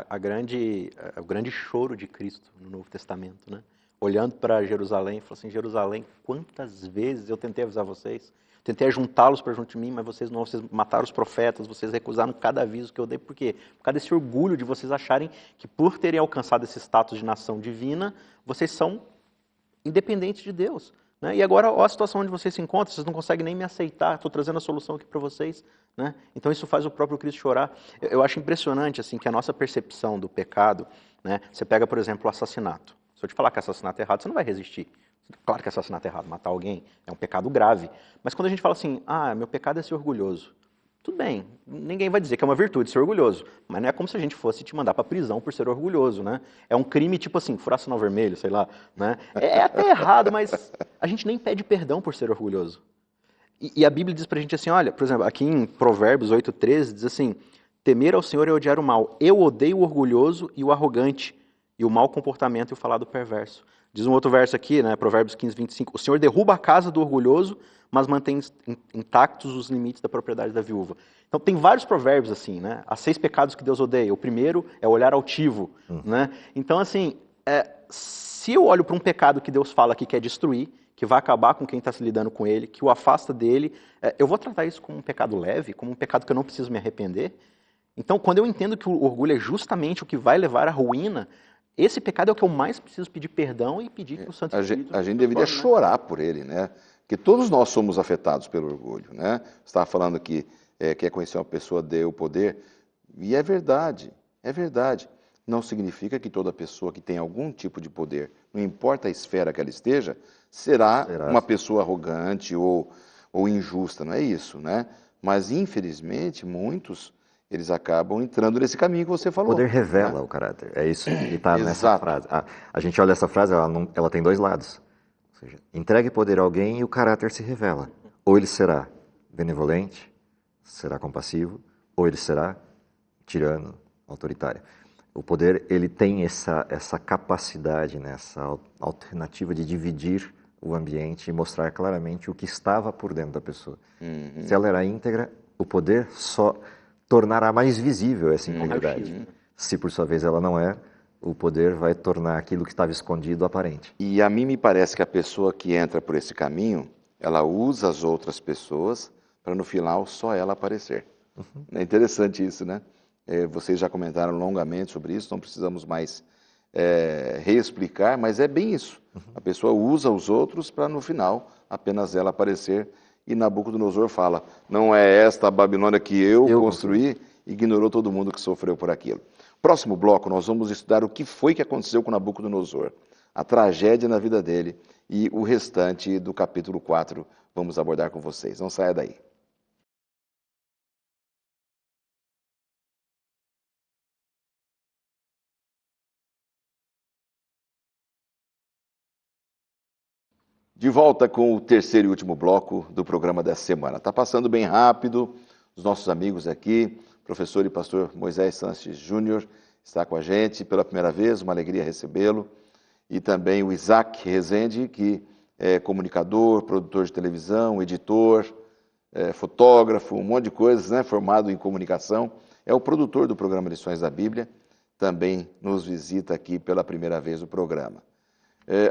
O grande choro de Cristo no Novo Testamento, né? Olhando para Jerusalém, falou assim: Jerusalém, quantas vezes eu tentei avisar vocês, tentei juntá-los para junto de mim, mas vocês mataram os profetas, vocês recusaram cada aviso que eu dei. Por quê? Por causa desse orgulho de vocês acharem que por terem alcançado esse status de nação divina, vocês são independentes de Deus. Né? E agora, olha a situação onde vocês se encontram, vocês não conseguem nem me aceitar, estou trazendo a solução aqui para vocês. Né? Então isso faz o próprio Cristo chorar. Eu acho impressionante assim, que a nossa percepção do pecado, né? Você pega, por exemplo, o assassinato. Se eu te falar que assassinato é errado, você não vai resistir. Claro que assassinato é errado, matar alguém é um pecado grave. Mas quando a gente fala assim, meu pecado é ser orgulhoso. Tudo bem, ninguém vai dizer que é uma virtude ser orgulhoso, mas não é como se a gente fosse te mandar para prisão por ser orgulhoso, né? É um crime tipo assim, furar sinal vermelho, sei lá, né? É até errado, mas a gente nem pede perdão por ser orgulhoso. E a Bíblia diz pra gente assim, olha, por exemplo, aqui em Provérbios 8:13 diz assim: temer ao Senhor é odiar o mal. Eu odeio o orgulhoso e o arrogante, e o mau comportamento e o falado perverso. Diz um outro verso aqui, né, Provérbios 15:25, o Senhor derruba a casa do orgulhoso, mas mantém intactos os limites da propriedade da viúva. Então tem vários provérbios assim, né? Há 6 pecados que Deus odeia. O primeiro é o olhar altivo, né? Então assim, se eu olho para um pecado que Deus fala que quer destruir, que vai acabar com quem está se lidando com ele, que o afasta dele, eu vou tratar isso como um pecado leve, como um pecado que eu não preciso me arrepender. Então, quando eu entendo que o orgulho é justamente o que vai levar à ruína, esse pecado é o que eu mais preciso pedir perdão e pedir que o Santo Espírito... A gente deveria chorar por ele, né? Porque todos nós somos afetados pelo orgulho, né? Você estava falando que quer conhecer uma pessoa, dê o poder, e é verdade, é verdade. Não significa que toda pessoa que tem algum tipo de poder, não importa a esfera que ela esteja, será uma pessoa arrogante ou injusta, não é isso, né? Mas, infelizmente, muitos, eles acabam entrando nesse caminho que você falou. O poder revela o caráter, é isso que está nessa frase. A gente olha essa frase, ela tem 2 lados. Ou seja, entregue poder a alguém e o caráter se revela. Ou ele será benevolente, será compassivo, ou ele será tirano, autoritário. O poder, ele tem essa capacidade, né, essa alternativa de dividir o ambiente e mostrar claramente o que estava por dentro da pessoa. Se ela era íntegra, o poder só tornará mais visível essa integridade. Se, por sua vez, ela não é, o poder vai tornar aquilo que estava escondido aparente. E a mim me parece que a pessoa que entra por esse caminho, ela usa as outras pessoas para no final só ela aparecer. É interessante isso, né? Vocês já comentaram longamente sobre isso, não precisamos mais reexplicar, mas é bem isso. A pessoa usa os outros para no final apenas ela aparecer. E Nabucodonosor fala, não é esta a Babilônia que eu construí, ignorou todo mundo que sofreu por aquilo. Próximo bloco nós vamos estudar o que foi que aconteceu com Nabucodonosor, a tragédia na vida dele e o restante do capítulo 4 vamos abordar com vocês. Não saia daí. De volta com o terceiro e último bloco do programa dessa semana. Está passando bem rápido, os nossos amigos aqui, professor e pastor Moisés Sanches Júnior está com a gente pela primeira vez, uma alegria recebê-lo. E também o Isaac Rezende, que é comunicador, produtor de televisão, editor, fotógrafo, um monte de coisas, né? Formado em comunicação. É o produtor do programa Lições da Bíblia, também nos visita aqui pela primeira vez no programa.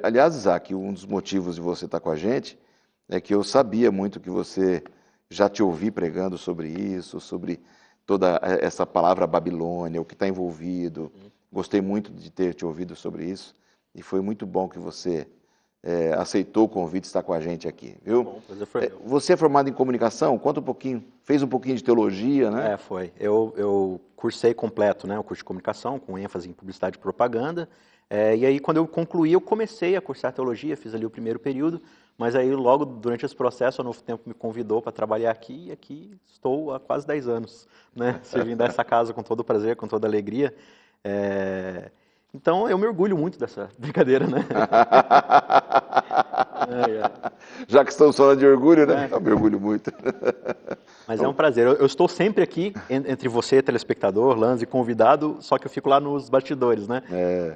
Aliás, Isaac, um dos motivos de você estar com a gente é que eu sabia muito que você já te ouvi pregando sobre isso, sobre toda essa palavra Babilônia, o que está envolvido. Gostei muito de ter te ouvido sobre isso e foi muito bom que você aceitou o convite de estar com a gente aqui, viu? Bom, prazer foi meu. Você é formado em comunicação? Conta um pouquinho, fez um pouquinho de teologia, né? Foi. Eu cursei completo, né, o curso de comunicação, com ênfase em publicidade e propaganda. E aí, quando eu concluí, eu comecei a cursar teologia, fiz ali o primeiro período, mas aí logo durante esse processo, a Novo Tempo me convidou para trabalhar aqui, e aqui estou há quase 10 anos, né, servindo a essa casa com todo prazer, com toda alegria. Então, eu me orgulho muito dessa brincadeira, né? Já que estamos falando de orgulho, né? Eu me orgulho muito. Mas é um prazer. Eu estou sempre aqui, entre você, telespectador, Lanz e convidado, só que eu fico lá nos bastidores, né?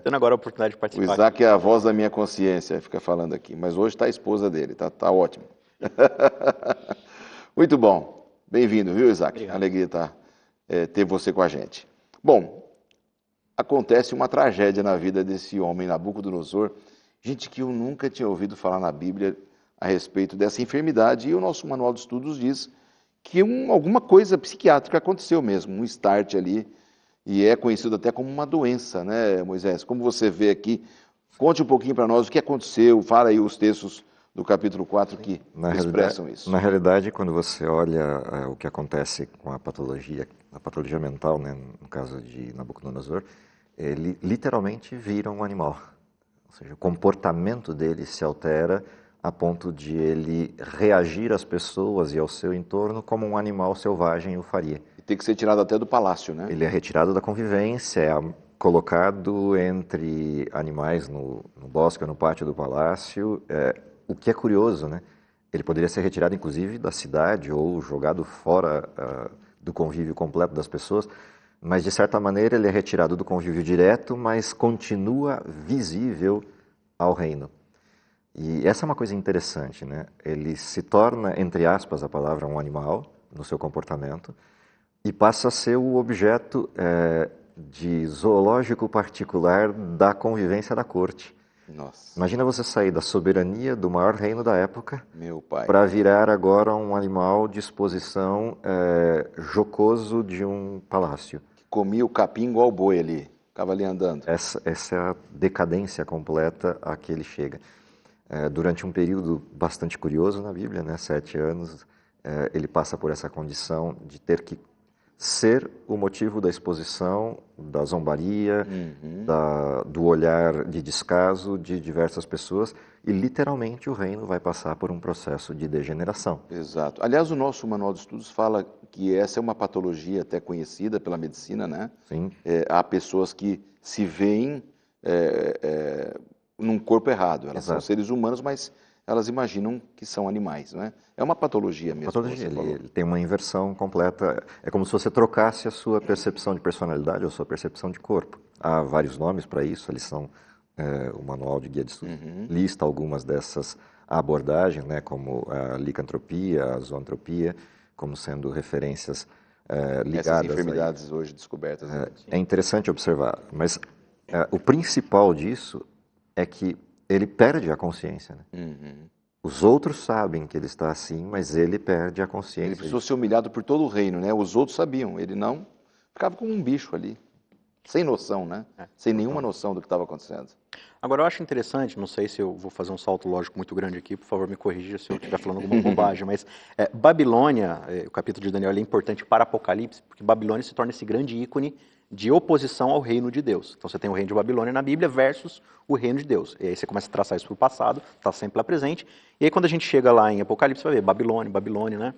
Tendo agora a oportunidade de participar. O Isaac é a voz da minha consciência, fica falando aqui. Mas hoje está a esposa dele, tá ótimo. Muito bom. Bem-vindo, viu, Isaac? Obrigado. Alegria ter você com a gente. Bom, acontece uma tragédia na vida desse homem, Nabucodonosor. Gente que eu nunca tinha ouvido falar na Bíblia a respeito dessa enfermidade. E o nosso manual de estudos diz que alguma coisa psiquiátrica aconteceu mesmo, um start ali, e é conhecido até como uma doença, né, Moisés? Como você vê aqui, conte um pouquinho para nós o que aconteceu, fala aí os textos do capítulo 4 que expressam isso. Na realidade, quando você olha o que acontece com a patologia mental, né, no caso de Nabucodonosor, ele literalmente vira um animal. Ou seja, o comportamento dele se altera a ponto de ele reagir às pessoas e ao seu entorno como um animal selvagem o faria. E tem que ser tirado até do palácio, né? Ele é retirado da convivência, é colocado entre animais no bosque ou no pátio do palácio. O que é curioso, né? Ele poderia ser retirado, inclusive, da cidade ou jogado fora do convívio completo das pessoas, mas, de certa maneira, ele é retirado do convívio direto, mas continua visível ao reino. E essa é uma coisa interessante, né? Ele se torna, entre aspas, a palavra um animal no seu comportamento e passa a ser o objeto de zoológico particular da convivência da corte. Nossa. Imagina você sair da soberania do maior reino da época para virar agora um animal de exposição jocoso de um palácio. Que comia o capim igual o boi ali, ficava ali andando. Essa é a decadência completa a que ele chega. Durante um período bastante curioso na Bíblia, né, 7 anos, ele passa por essa condição de ter que ser o motivo da exposição, da zombaria, do olhar de descaso de diversas pessoas, e literalmente o reino vai passar por um processo de degeneração. Exato. Aliás, o nosso manual de estudos fala que essa é uma patologia até conhecida pela medicina, né? Sim. Há pessoas que se veem num corpo errado. Elas são seres humanos, mas elas imaginam que são animais, né? É uma patologia mesmo. Ele tem uma inversão completa. É como se você trocasse a sua percepção de personalidade ou a sua percepção de corpo. Há vários nomes para isso, a lição, o manual de guia de estudo lista algumas dessas abordagens, né, como a licantropia, a zoantropia, como sendo referências ligadas Essas enfermidades hoje descobertas. Né? É interessante observar, mas o principal disso é que ele perde a consciência. Né? Os outros sabem que ele está assim, mas ele perde a consciência. Ele precisou ser humilhado por todo o reino, né? Os outros sabiam, ele não. Ficava como um bicho ali, sem noção, né? Sem nenhuma noção do que estava acontecendo. Agora, eu acho interessante, não sei se eu vou fazer um salto lógico muito grande aqui, por favor me corrija se eu estiver falando alguma bobagem, mas Babilônia, o capítulo de Daniel, é importante para Apocalipse, porque Babilônia se torna esse grande ícone de oposição ao reino de Deus. Então você tem o reino de Babilônia na Bíblia versus o reino de Deus. E aí você começa a traçar isso para o passado, está sempre lá presente. E aí quando a gente chega lá em Apocalipse, você vai ver Babilônia, Babilônia, né?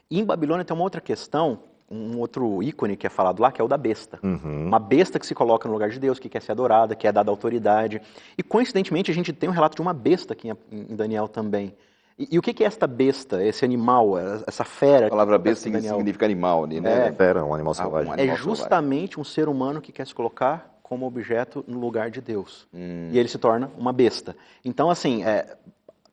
E em Babilônia tem uma outra questão, um outro ícone que é falado lá, que é o da besta. Uma besta que se coloca no lugar de Deus, que quer ser adorada, que é dada autoridade. E coincidentemente a gente tem um relato de uma besta aqui em Daniel também. E o que é esta besta, esse animal, essa fera? A palavra besta significa animal ali, né? Fera, um animal selvagem. É justamente um ser humano que quer se colocar como objeto no lugar de Deus. E ele se torna uma besta. Então, assim,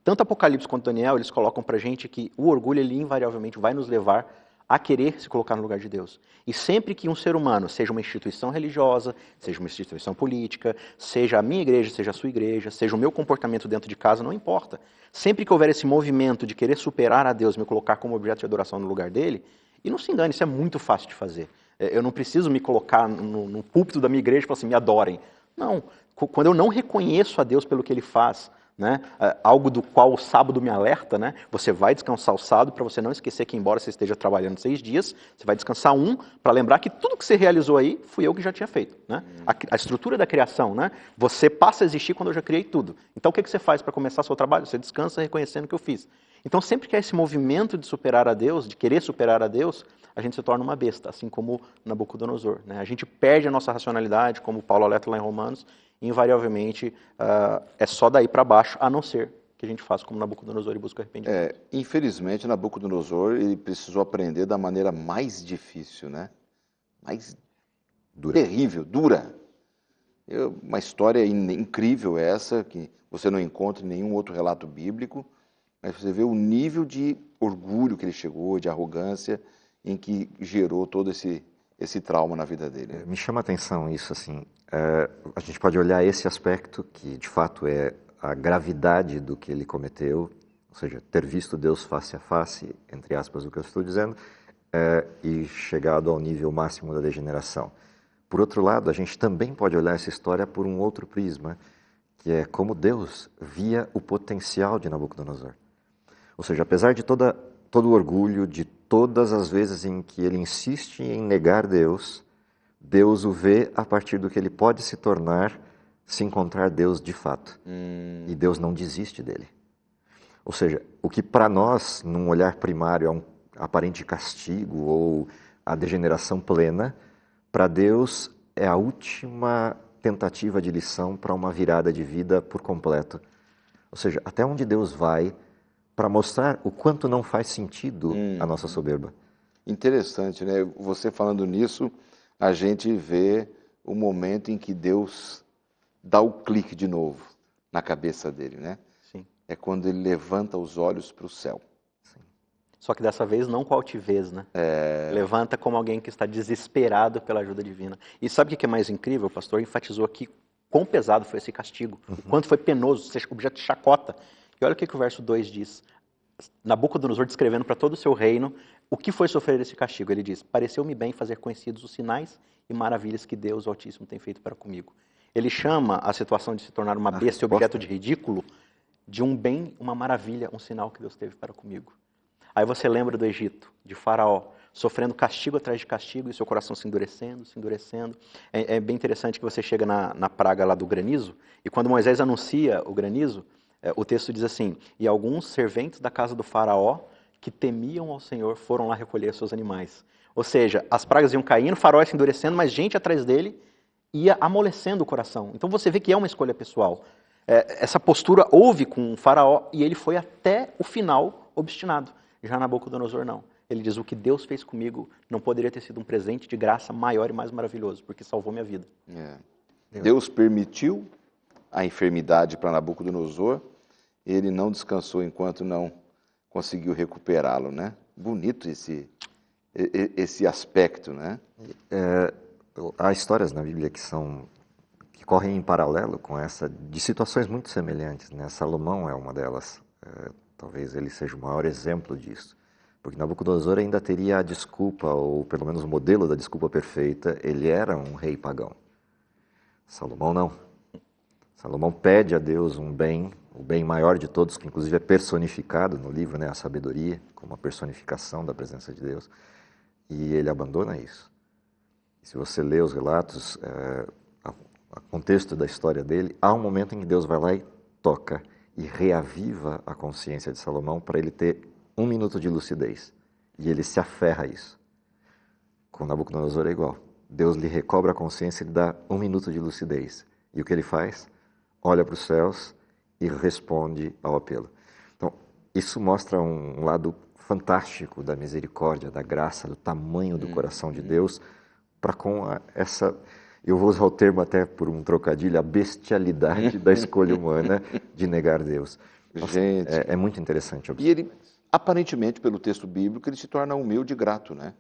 tanto Apocalipse quanto Daniel, eles colocam pra gente que o orgulho, ele invariavelmente vai nos levar a querer se colocar no lugar de Deus. E sempre que um ser humano, seja uma instituição religiosa, seja uma instituição política, seja a minha igreja, seja a sua igreja, seja o meu comportamento dentro de casa, não importa. Sempre que houver esse movimento de querer superar a Deus, me colocar como objeto de adoração no lugar dele, e não se engane, isso é muito fácil de fazer. Eu não preciso me colocar no púlpito da minha igreja e falar assim, me adorem. Não, quando eu não reconheço a Deus pelo que ele faz, né? Algo do qual o sábado me alerta, né? Você vai descansar o sábado para você não esquecer que embora você esteja trabalhando 6 dias, você vai descansar um para lembrar que tudo que você realizou aí, fui eu que já tinha feito. Né? A estrutura da criação, né? Você passa a existir quando eu já criei tudo. Então o que você faz para começar seu trabalho? Você descansa reconhecendo o que eu fiz. Então sempre que há esse movimento de superar a Deus, de querer superar a Deus, a gente se torna uma besta, assim como Nabucodonosor. Né? A gente perde a nossa racionalidade, como Paulo alerta lá em Romanos, invariavelmente é só daí para baixo, a não ser que a gente faça como Nabucodonosor e busque arrependimento. Infelizmente, Nabucodonosor ele precisou aprender da maneira mais difícil, né? Mais terrível, dura. Uma história incrível essa, que você não encontra em nenhum outro relato bíblico, mas você vê o nível de orgulho que ele chegou, de arrogância, em que gerou todo esse trauma na vida dele. Me chama a atenção isso, assim, a gente pode olhar esse aspecto, que de fato é a gravidade do que ele cometeu, ou seja, ter visto Deus face a face, entre aspas, o que eu estou dizendo, e chegado ao nível máximo da degeneração. Por outro lado, a gente também pode olhar essa história por um outro prisma, que é como Deus via o potencial de Nabucodonosor. Ou seja, apesar de todo o orgulho, de todas as vezes em que ele insiste em negar Deus, Deus o vê a partir do que ele pode se tornar se encontrar Deus de fato. E Deus não desiste dele. Ou seja, o que para nós, num olhar primário, é um aparente castigo ou a degeneração plena, para Deus é a última tentativa de lição para uma virada de vida por completo. Ou seja, até onde Deus vai para mostrar o quanto não faz sentido a nossa soberba. Interessante, né? Você falando nisso, a gente vê o momento em que Deus dá o clique de novo na cabeça dele, né? Sim. É quando ele levanta os olhos para o céu. Sim. Só que dessa vez não com altivez, né? Levanta como alguém que está desesperado pela ajuda divina. E sabe o que é mais incrível? O pastor enfatizou aqui quão pesado foi esse castigo, o quanto foi penoso, ser objeto de chacota. E olha o que o verso 2 diz. Nabucodonosor descrevendo para todo o seu reino o que foi sofrer esse castigo. Ele diz, pareceu-me bem fazer conhecidos os sinais e maravilhas que Deus o Altíssimo tem feito para comigo. Ele chama a situação de se tornar uma besta e objeto de ridículo de um bem, uma maravilha, um sinal que Deus teve para comigo. Aí você lembra do Egito, de Faraó, sofrendo castigo atrás de castigo e seu coração se endurecendo, se endurecendo. É bem interessante que você chega na praga lá do granizo, e quando Moisés anuncia o granizo, o texto diz assim, e alguns serventes da casa do Faraó que temiam ao Senhor foram lá recolher seus animais. Ou seja, as pragas iam caindo, o Faraó ia se endurecendo, mas gente atrás dele ia amolecendo o coração. Então você vê que é uma escolha pessoal. Essa postura houve com o Faraó e ele foi até o final obstinado. Já Nabucodonosor não. Ele diz, o que Deus fez comigo não poderia ter sido um presente de graça maior e mais maravilhoso, porque salvou minha vida. Deus permitiu a enfermidade para Nabucodonosor, ele não descansou enquanto não conseguiu recuperá-lo, né? Bonito esse aspecto, né? Há histórias na Bíblia que correm em paralelo com essa, de situações muito semelhantes, né? Salomão é uma delas. Talvez ele seja o maior exemplo disso. Porque Nabucodonosor ainda teria a desculpa, ou pelo menos o modelo da desculpa perfeita, ele era um rei pagão. Salomão não. Salomão pede a Deus um bem, o bem maior de todos, que inclusive é personificado no livro, né? A sabedoria, como a personificação da presença de Deus, e ele abandona isso. Se você lê os relatos, o contexto da história dele, há um momento em que Deus vai lá e toca e reaviva a consciência de Salomão para ele ter 1 minuto de lucidez. E ele se aferra a isso. Com Nabucodonosor é igual. Deus lhe recobra a consciência e lhe dá 1 minuto de lucidez. E o que ele faz? Olha para os céus e responde ao apelo. Então, isso mostra um lado fantástico da misericórdia, da graça, do tamanho do coração de Deus, para com essa, eu vou usar o termo até por um trocadilho, a bestialidade da escolha humana de negar Deus. Nossa, Gente, é muito interessante observar. e ele, aparentemente, pelo texto bíblico, ele se torna humilde e grato, né?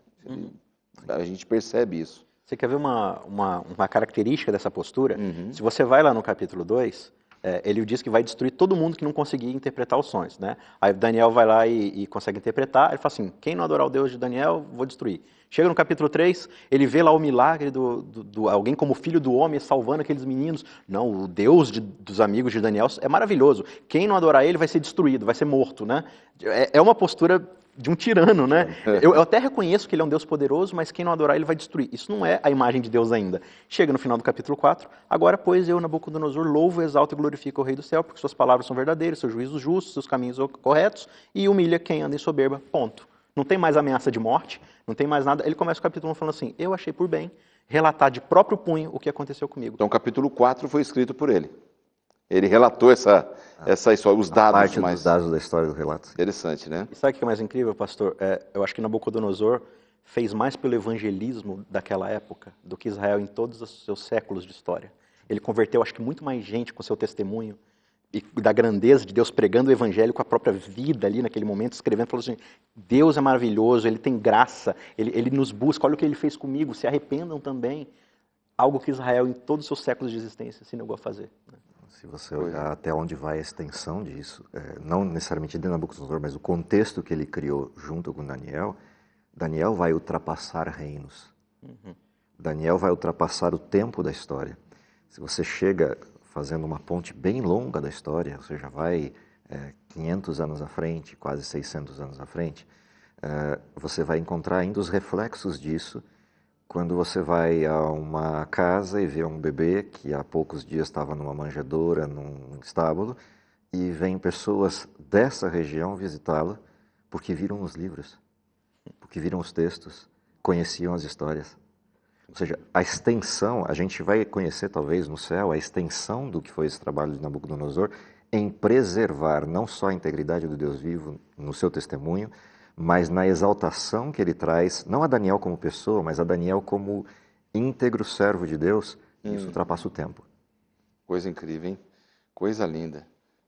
A gente percebe isso. Você quer ver uma característica dessa postura? Se você vai lá no capítulo 2, ele diz que vai destruir todo mundo que não conseguir interpretar os sonhos, né? Aí Daniel vai lá e consegue interpretar, ele fala assim, quem não adorar o Deus de Daniel, vou destruir. Chega no capítulo 3, ele vê lá o milagre do alguém como filho do homem salvando aqueles meninos. Não, o Deus dos amigos de Daniel é maravilhoso. Quem não adorar ele vai ser destruído, vai ser morto, né? É uma postura de um tirano, né? Eu até reconheço que ele é um Deus poderoso, mas quem não adorar ele vai destruir. Isso não é a imagem de Deus ainda. Chega no final do capítulo 4, agora, pois, eu, Nabucodonosor, louvo, exalto e glorifico o Rei do céu, porque suas palavras são verdadeiras, seus juízos justos, seus caminhos corretos, e humilha quem anda em soberba, ponto. Não tem mais ameaça de morte, não tem mais nada. Ele começa o capítulo 1 falando assim, eu achei por bem relatar de próprio punho o que aconteceu comigo. Então, o capítulo 4 foi escrito por ele. Ele relatou essa história, os dados Parte mais... dos dados da história do relato. Interessante, né? E sabe o que é mais incrível, pastor? Eu acho que Nabucodonosor fez mais pelo evangelismo daquela época do que Israel em todos os seus séculos de história. Ele converteu, acho que, muito mais gente com seu testemunho e da grandeza de Deus pregando o evangelho com a própria vida ali naquele momento, escrevendo, falando assim, Deus é maravilhoso, Ele tem graça, Ele nos busca, olha o que Ele fez comigo, se arrependam também. Algo que Israel, em todos os seus séculos de existência, se negou a fazer, né? Se você olhar até onde vai a extensão disso, não necessariamente de Nabucodonosor, mas o contexto que ele criou junto com Daniel, Daniel vai ultrapassar reinos. Daniel vai ultrapassar o tempo da história. Se você chega fazendo uma ponte bem longa da história, você já vai 500 anos à frente, quase 600 anos à frente, você vai encontrar ainda os reflexos disso quando você vai a uma casa e vê um bebê que há poucos dias estava numa manjedoura, num estábulo, e vêm pessoas dessa região visitá-lo porque viram os livros, porque viram os textos, conheciam as histórias. Ou seja, a extensão, a gente vai conhecer talvez no céu a extensão do que foi esse trabalho de Nabucodonosor em preservar não só a integridade do Deus vivo no seu testemunho, mas na exaltação que ele traz, não a Daniel como pessoa, mas a Daniel como íntegro servo de Deus, e isso ultrapassa o tempo. Coisa incrível, hein? Coisa linda.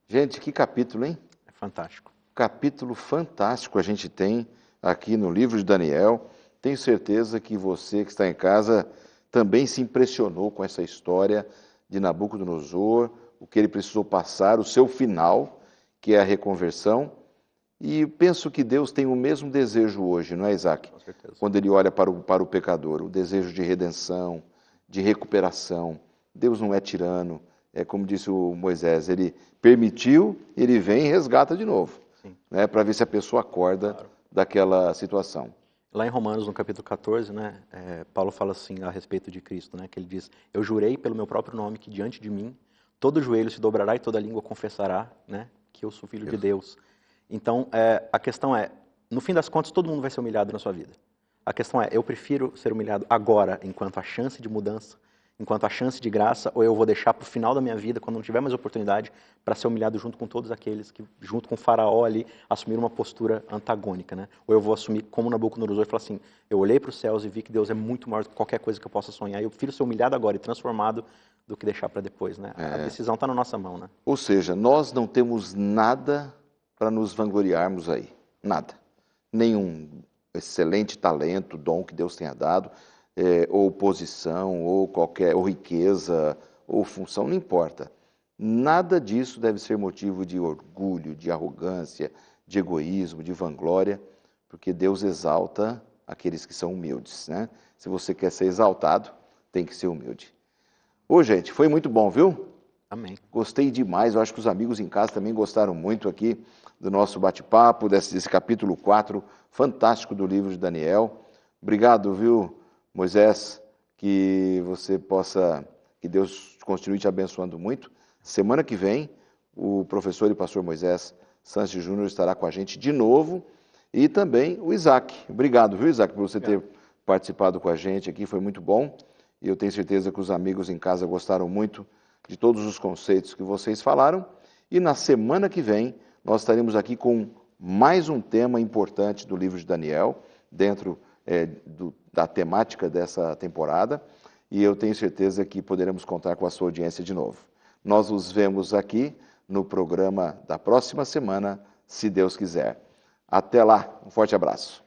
Gente, que capítulo, hein? É fantástico. Capítulo fantástico a gente tem aqui no livro de Daniel. Tenho certeza que você que está em casa também se impressionou com essa história de Nabucodonosor, o que ele precisou passar, o seu final, que é a reconversão. E penso que Deus tem o mesmo desejo hoje, não é, Isaac? Com certeza. Quando ele olha para o pecador, o desejo de redenção, de recuperação. Deus não é tirano, é como disse o Moisés, ele permitiu, ele vem e resgata de novo, né, para ver se a pessoa acorda daquela situação. Lá em Romanos, no capítulo 14, né, Paulo fala assim a respeito de Cristo, né, que ele diz, eu jurei pelo meu próprio nome que diante de mim todo joelho se dobrará e toda língua confessará, né, que eu sou filho de Deus. Então, a questão é, no fim das contas, todo mundo vai ser humilhado na sua vida. A questão é, eu prefiro ser humilhado agora, enquanto a chance de mudança, enquanto a chance de graça, ou eu vou deixar para o final da minha vida, quando não tiver mais oportunidade, para ser humilhado junto com todos aqueles que, junto com o faraó ali, assumiram uma postura antagônica, né? Ou eu vou assumir, como Nabucodonosor, e falar assim, eu olhei para os céus e vi que Deus é muito maior do que qualquer coisa que eu possa sonhar, e eu prefiro ser humilhado agora e transformado do que deixar para depois, né? A decisão está na nossa mão, né? Ou seja, nós não temos nada para nos vangloriarmos aí. Nada. Nenhum excelente talento, dom que Deus tenha dado, ou posição, ou riqueza, ou função, não importa. Nada disso deve ser motivo de orgulho, de arrogância, de egoísmo, de vanglória, porque Deus exalta aqueles que são humildes, né? Se você quer ser exaltado, tem que ser humilde. Ô, gente, foi muito bom, viu? Amém. Gostei demais, eu acho que os amigos em casa também gostaram muito aqui do nosso bate-papo, desse capítulo 4, fantástico do livro de Daniel. Obrigado, viu, Moisés, que Deus continue te abençoando muito. Semana que vem, o professor e pastor Moisés Sanches Júnior estará com a gente de novo, e também o Isaac. Obrigado, viu, Isaac, por você ter participado com a gente aqui, foi muito bom, e eu tenho certeza que os amigos em casa gostaram muito de todos os conceitos que vocês falaram, e na semana que vem nós estaremos aqui com mais um tema importante do livro de Daniel, dentro da temática dessa temporada, e eu tenho certeza que poderemos contar com a sua audiência de novo. Nós nos vemos aqui no programa da próxima semana, se Deus quiser. Até lá, um forte abraço.